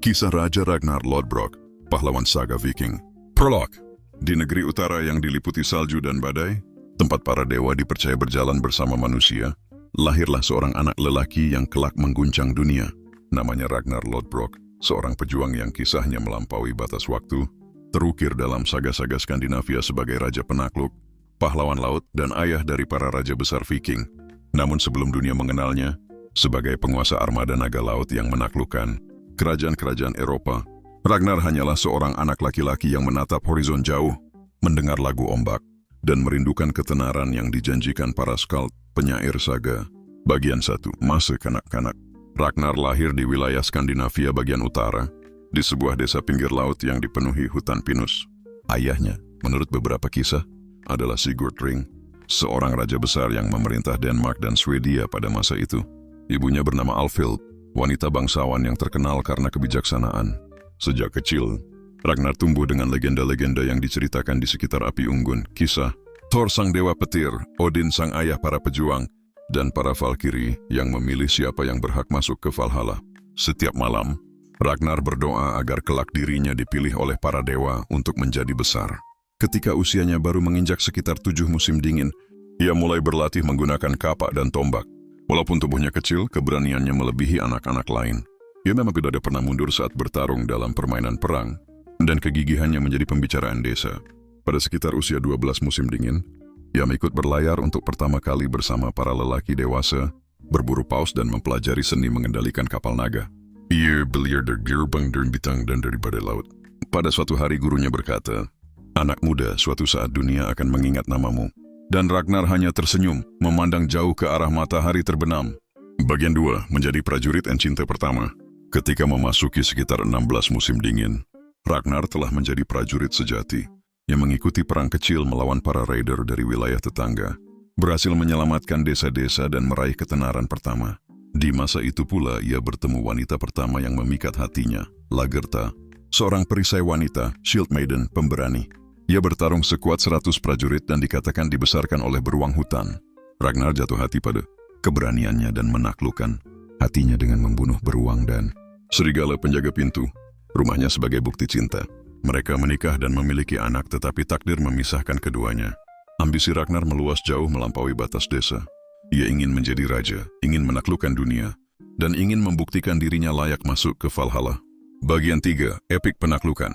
Kisah Raja Ragnar Lodbrok, pahlawan saga Viking. Prolog. Di negeri utara yang diliputi salju dan badai, tempat para dewa dipercaya berjalan bersama manusia, lahirlah seorang anak lelaki yang kelak mengguncang dunia. Namanya Ragnar Lodbrok, seorang pejuang yang kisahnya melampaui batas waktu, terukir dalam saga-saga Skandinavia sebagai raja penakluk, pahlawan laut, dan ayah dari para raja besar Viking. Namun sebelum dunia mengenalnya, sebagai penguasa armada naga laut yang menaklukkan kerajaan-kerajaan Eropa, Ragnar hanyalah seorang anak laki-laki yang menatap horizon jauh, mendengar lagu ombak, dan merindukan ketenaran yang dijanjikan para skald penyair saga. Bagian 1. Masa kanak-kanak. Ragnar lahir di wilayah Skandinavia bagian utara, di sebuah desa pinggir laut yang dipenuhi hutan pinus. Ayahnya, menurut beberapa kisah, adalah Sigurd Ring, seorang raja besar yang memerintah Denmark dan Swedia pada masa itu. Ibunya bernama Alfhild, wanita bangsawan yang terkenal karena kebijaksanaan. Sejak kecil, Ragnar tumbuh dengan legenda-legenda yang diceritakan di sekitar api unggun, kisah Thor sang dewa petir, Odin sang ayah para pejuang, dan para Valkyrie yang memilih siapa yang berhak masuk ke Valhalla. Setiap malam, Ragnar berdoa agar kelak dirinya dipilih oleh para dewa untuk menjadi besar. Ketika usianya baru menginjak sekitar 7 musim dingin, ia mulai berlatih menggunakan kapak dan tombak. Walaupun tubuhnya kecil, keberaniannya melebihi anak-anak lain. Ia memang tidak pernah mundur saat bertarung dalam permainan perang, dan kegigihannya menjadi pembicaraan desa. Pada sekitar usia 12 musim dingin, ia ikut berlayar untuk pertama kali bersama para lelaki dewasa, berburu paus dan mempelajari seni mengendalikan kapal naga. Ia belajar dari gerbang dan bintang dan dari badai laut. Pada suatu hari gurunya berkata, "Anak muda, suatu saat dunia akan mengingat namamu." Dan Ragnar hanya tersenyum, memandang jauh ke arah matahari terbenam. Bagian 2. Menjadi prajurit Encinta pertama. Ketika memasuki sekitar 16 musim dingin, Ragnar telah menjadi prajurit sejati yang mengikuti perang kecil melawan para raider dari wilayah tetangga, berhasil menyelamatkan desa-desa dan meraih ketenaran pertama. Di masa itu pula ia bertemu wanita pertama yang memikat hatinya, Lagertha, seorang perisai wanita, Shield Maiden, pemberani. Ia bertarung sekuat 100 prajurit dan dikatakan dibesarkan oleh beruang hutan. Ragnar jatuh hati pada keberaniannya dan menaklukkan hatinya dengan membunuh beruang dan serigala penjaga pintu rumahnya sebagai bukti cinta. Mereka menikah dan memiliki anak, tetapi takdir memisahkan keduanya. Ambisi Ragnar meluas jauh melampaui batas desa. Ia ingin menjadi raja, ingin menaklukkan dunia, dan ingin membuktikan dirinya layak masuk ke Valhalla. Bagian 3. Epik penaklukan.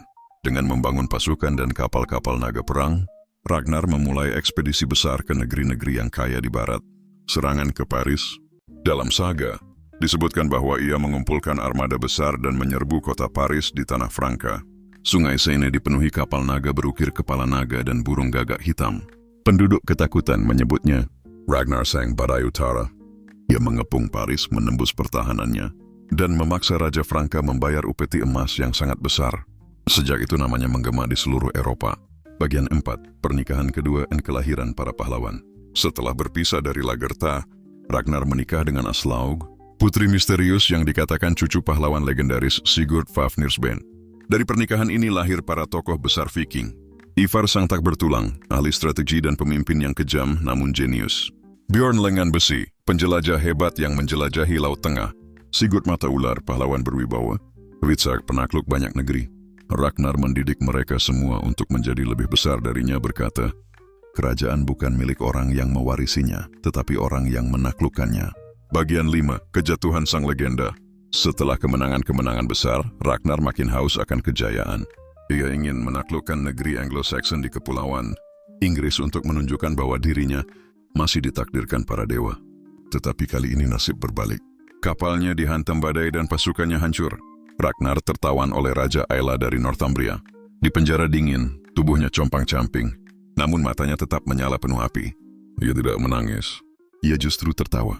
Dengan membangun pasukan dan kapal-kapal naga perang, Ragnar memulai ekspedisi besar ke negeri-negeri yang kaya di barat. Serangan ke Paris. Dalam saga, disebutkan bahwa ia mengumpulkan armada besar dan menyerbu kota Paris di tanah Franka. Sungai Seine dipenuhi kapal naga berukir kepala naga dan burung gagak hitam. Penduduk ketakutan menyebutnya Ragnar Sang Badai Utara. Ia mengepung Paris, menembus pertahanannya, dan memaksa Raja Franka membayar upeti emas yang sangat besar. Sejak itu namanya menggema di seluruh Eropa. Bagian 4. Pernikahan kedua dan kelahiran para pahlawan. Setelah berpisah dari Lagertha, Ragnar menikah dengan Aslaug, putri misterius yang dikatakan cucu pahlawan legendaris Sigurd Fafnirsben. Dari pernikahan ini lahir para tokoh besar Viking. Ivar sang tak bertulang, ahli strategi dan pemimpin yang kejam namun jenius. Bjorn lengan besi, penjelajah hebat yang menjelajahi Laut Tengah. Sigurd mata ular, pahlawan berwibawa. Witzak, penakluk banyak negeri. Ragnar mendidik mereka semua untuk menjadi lebih besar darinya, berkata, "Kerajaan bukan milik orang yang mewarisinya, tetapi orang yang menaklukkannya." Bagian 5. Kejatuhan sang legenda. Setelah kemenangan-kemenangan besar, Ragnar makin haus akan kejayaan. Ia ingin menaklukkan negeri Anglo-Saxon di Kepulauan Inggris untuk menunjukkan bahwa dirinya masih ditakdirkan para dewa. Tetapi kali ini nasib berbalik. Kapalnya dihantam badai dan pasukannya hancur. Ragnar tertawan oleh Raja Aela dari Northumbria. Di penjara dingin, tubuhnya compang-camping, namun matanya tetap menyala penuh api. Ia tidak menangis. Ia justru tertawa.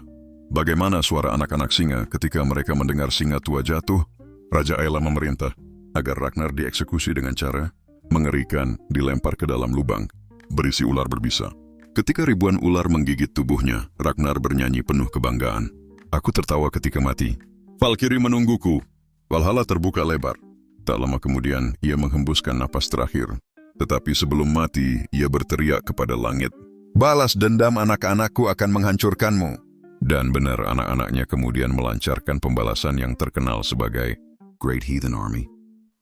Bagaimana suara anak-anak singa ketika mereka mendengar singa tua jatuh? Raja Aela memerintah agar Ragnar dieksekusi dengan cara mengerikan, dilempar ke dalam lubang berisi ular berbisa. Ketika ribuan ular menggigit tubuhnya, Ragnar bernyanyi penuh kebanggaan. "Aku tertawa ketika mati. Valkyrie menungguku." Valhalla terbuka lebar. Tak lama kemudian, ia menghembuskan napas terakhir. Tetapi sebelum mati, ia berteriak kepada langit, "Balas dendam anak-anakku akan menghancurkanmu." Dan benar, anak-anaknya kemudian melancarkan pembalasan yang terkenal sebagai Great Heathen Army,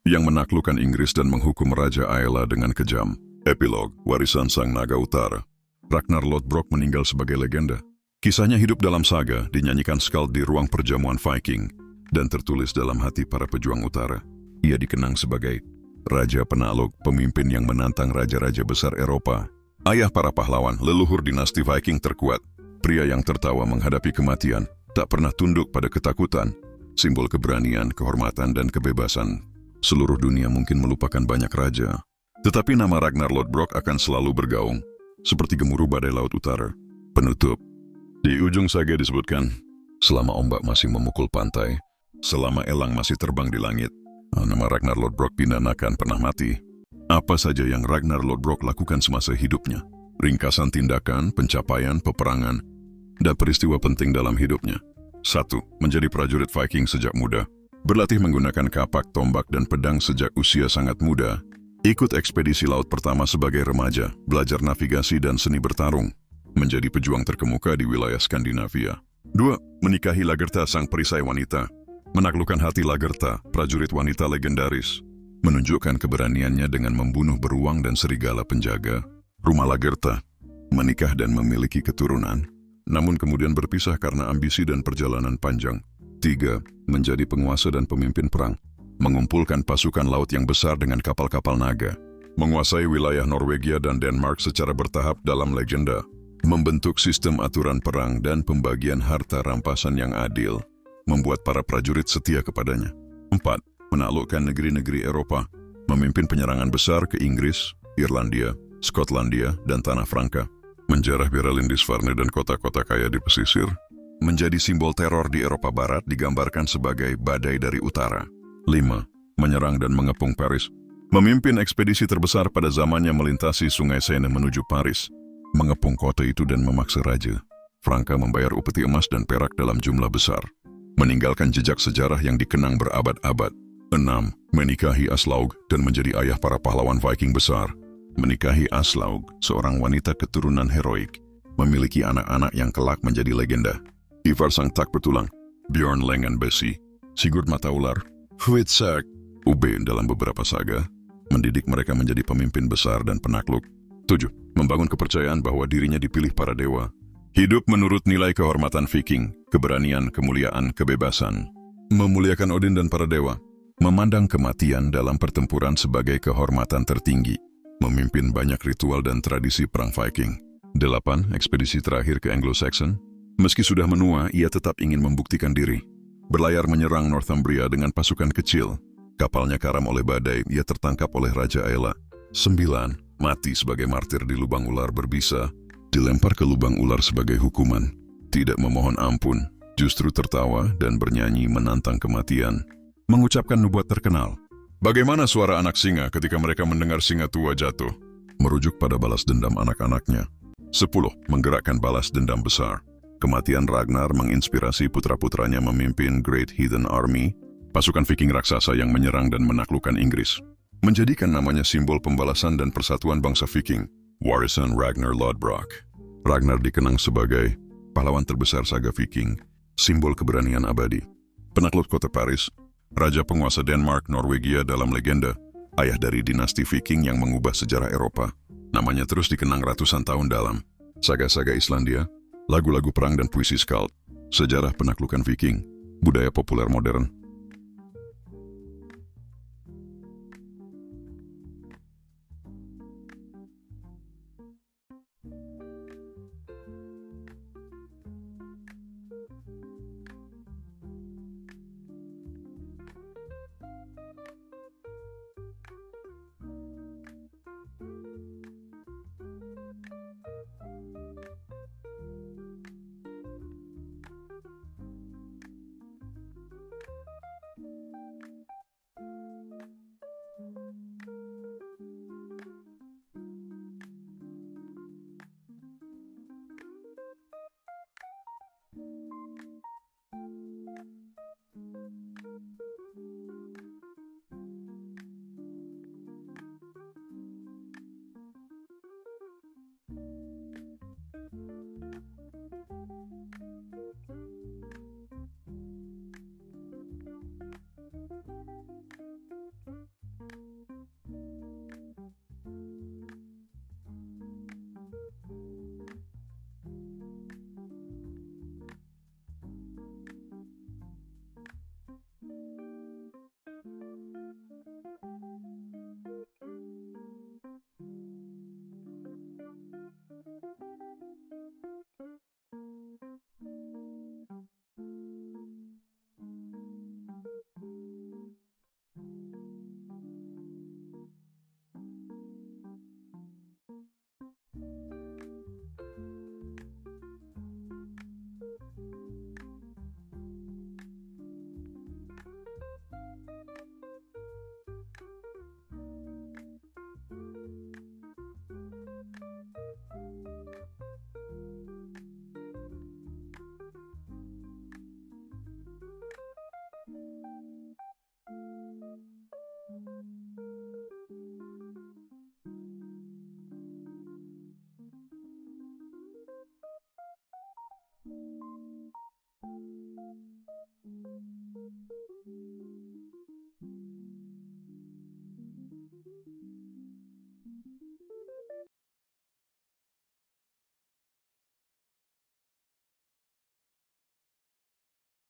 yang menaklukkan Inggris dan menghukum Raja Aela dengan kejam. Epilog, warisan Sang Naga Utara. Ragnar Lodbrok meninggal sebagai legenda. Kisahnya hidup dalam saga, dinyanyikan skald di ruang perjamuan Viking, dan tertulis dalam hati para pejuang utara. Ia dikenang sebagai Raja Penakluk, pemimpin yang menantang raja-raja besar Eropa. Ayah para pahlawan, leluhur dinasti Viking terkuat. Pria yang tertawa menghadapi kematian, tak pernah tunduk pada ketakutan. Simbol keberanian, kehormatan, dan kebebasan. Seluruh dunia mungkin melupakan banyak raja, tetapi nama Ragnar Lodbrok akan selalu bergaung, seperti gemuruh badai laut utara. Penutup. Di ujung saga disebutkan, selama ombak masih memukul pantai, selama elang masih terbang di langit, nama Ragnar Lodbrok tidak akan pernah mati. Apa saja yang Ragnar Lodbrok lakukan semasa hidupnya? Ringkasan tindakan, pencapaian, peperangan, dan peristiwa penting dalam hidupnya. 1. Menjadi prajurit Viking sejak muda. Berlatih menggunakan kapak, tombak, dan pedang sejak usia sangat muda. Ikut ekspedisi laut pertama sebagai remaja, belajar navigasi dan seni bertarung. Menjadi pejuang terkemuka di wilayah Skandinavia. 2. Menikahi Lagertha, sang perisai wanita. Menaklukkan hati Lagertha, prajurit wanita legendaris. Menunjukkan keberaniannya dengan membunuh beruang dan serigala penjaga rumah Lagertha. Menikah dan memiliki keturunan, namun kemudian berpisah karena ambisi dan perjalanan panjang. 3. Menjadi penguasa dan pemimpin perang. Mengumpulkan pasukan laut yang besar dengan kapal-kapal naga. Menguasai wilayah Norwegia dan Denmark secara bertahap dalam legenda. Membentuk sistem aturan perang dan pembagian harta rampasan yang adil. Membuat para prajurit setia kepadanya. 4. Menaklukkan negeri-negeri Eropa. Memimpin penyerangan besar ke Inggris, Irlandia, Skotlandia, dan Tanah Franka. Menjarah Bera Lindisfarne dan kota-kota kaya di pesisir. Menjadi simbol teror di Eropa Barat digambarkan sebagai badai dari utara. 5. Menyerang dan mengepung Paris. Memimpin ekspedisi terbesar pada zamannya melintasi Sungai Seine menuju Paris. Mengepung kota itu dan memaksa Raja Franka membayar upeti emas dan perak dalam jumlah besar. Meninggalkan jejak sejarah yang dikenang berabad-abad. 6. Menikahi Aslaug dan menjadi ayah para pahlawan Viking besar. Menikahi Aslaug, seorang wanita keturunan heroik. Memiliki anak-anak yang kelak menjadi legenda. Ivar sang tak bertulang, Bjorn lengan besi, Sigurd mata ular, Hvitserk, Ube dalam beberapa saga, mendidik mereka menjadi pemimpin besar dan penakluk. 7. Membangun kepercayaan bahwa dirinya dipilih para dewa. Hidup menurut nilai kehormatan Viking, keberanian, kemuliaan, kebebasan. Memuliakan Odin dan para dewa. Memandang kematian dalam pertempuran sebagai kehormatan tertinggi. Memimpin banyak ritual dan tradisi perang Viking. 8. Ekspedisi terakhir ke Anglo-Saxon. Meski sudah menua, ia tetap ingin membuktikan diri. Berlayar menyerang Northumbria dengan pasukan kecil. Kapalnya karam oleh badai, ia tertangkap oleh Raja Aela. 9. Mati sebagai martir di lubang ular berbisa. Dilempar ke lubang ular sebagai hukuman. Tidak memohon ampun, justru tertawa dan bernyanyi menantang kematian. Mengucapkan nubuat terkenal. Bagaimana suara anak singa ketika mereka mendengar singa tua jatuh? Merujuk pada balas dendam anak-anaknya. 10. Menggerakkan balas dendam besar. Kematian Ragnar menginspirasi putra-putranya memimpin Great Heathen Army, pasukan Viking raksasa yang menyerang dan menaklukkan Inggris. Menjadikan namanya simbol pembalasan dan persatuan bangsa Viking. Warisan Ragnar Lodbrok. Ragnar dikenang sebagai pahlawan terbesar saga Viking, simbol keberanian abadi. Penakluk kota Paris, raja penguasa Denmark, Norwegia dalam legenda, ayah dari dinasti Viking yang mengubah sejarah Eropa. Namanya terus dikenang ratusan tahun dalam saga-saga Islandia, lagu-lagu perang dan puisi skald, sejarah penaklukan Viking, budaya populer modern.